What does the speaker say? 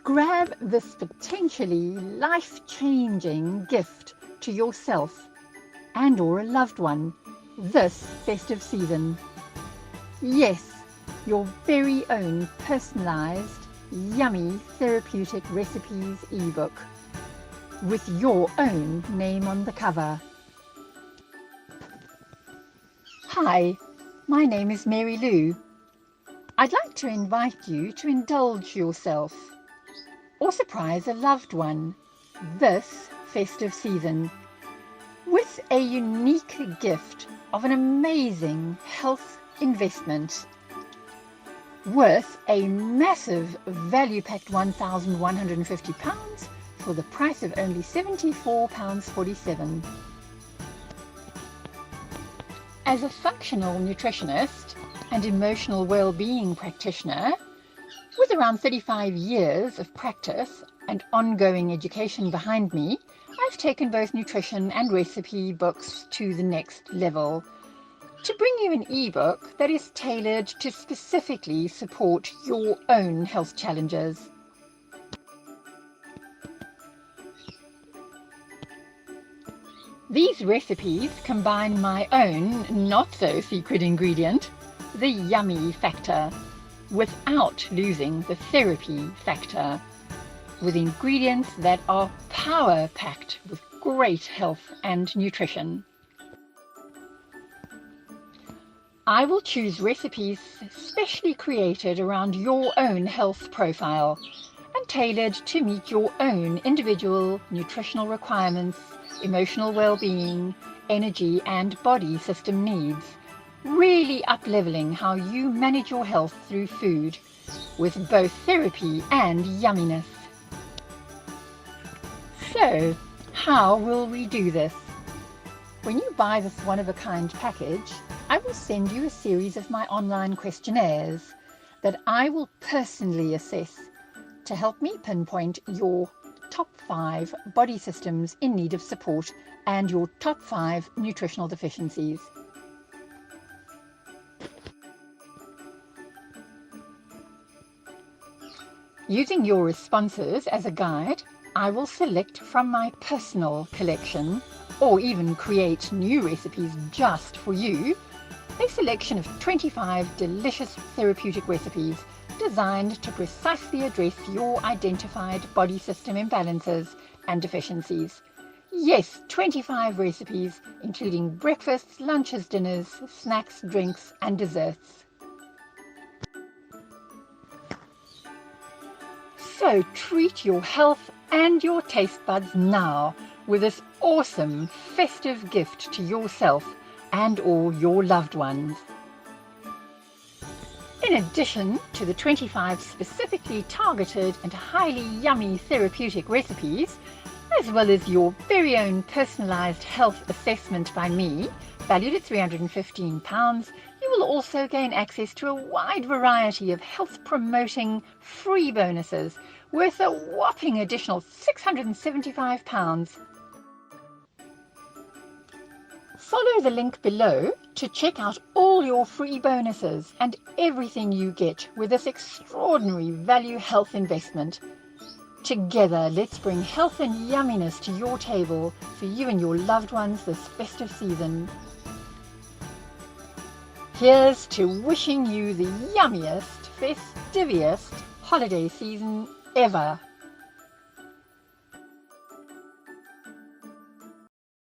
Grab this potentially life-changing gift to yourself and or a loved one this festive season. Yes, your very own personalized, yummy therapeutic recipes ebook with your own name on the cover. Hi, my name is Mary Lou. I'd like to invite you to indulge yourself or surprise a loved one this festive season with a unique gift of an amazing health investment worth a massive value-packed £1,150 for the price of only £74.47. As a functional nutritionist and emotional well-being practitioner with around 35 years of practice and ongoing education behind me, I've taken both nutrition and recipe books to the next level to bring you an ebook that is tailored to specifically support your own health challenges. These recipes combine my own not-so-secret ingredient, the yummy factor, without losing the therapy factor, with ingredients that are power-packed with great health and nutrition. I will choose recipes specially created around your own health profile and tailored to meet your own individual nutritional requirements, emotional well-being, energy and body system needs, really up-leveling how you manage your health through food with both therapy and yumminess. So, how will we do this? When you buy this one-of-a-kind package, I will send you a series of my online questionnaires that I will personally assess to help me pinpoint your top 5 body systems in need of support and your top 5 nutritional deficiencies. Using your responses as a guide, I will select from my personal collection, or even create new recipes just for you, a selection of 25 delicious therapeutic recipes designed to precisely address your identified body system imbalances and deficiencies. Yes, 25 recipes, including breakfasts, lunches, dinners, snacks, drinks, and desserts. So treat your health and your taste buds now with this awesome festive gift to yourself and or your loved ones. In addition to the 25 specifically targeted and highly yummy therapeutic recipes, as well as your very own personalised health assessment by me, valued at £315, you will also gain access to a wide variety of health-promoting free bonuses worth a whopping additional £675. Follow the link below to check out all your free bonuses and everything you get with this extraordinary value health investment. Together, let's bring health and yumminess to your table for you and your loved ones this festive season. Here's to wishing you the yummiest, festiviest holiday season ever.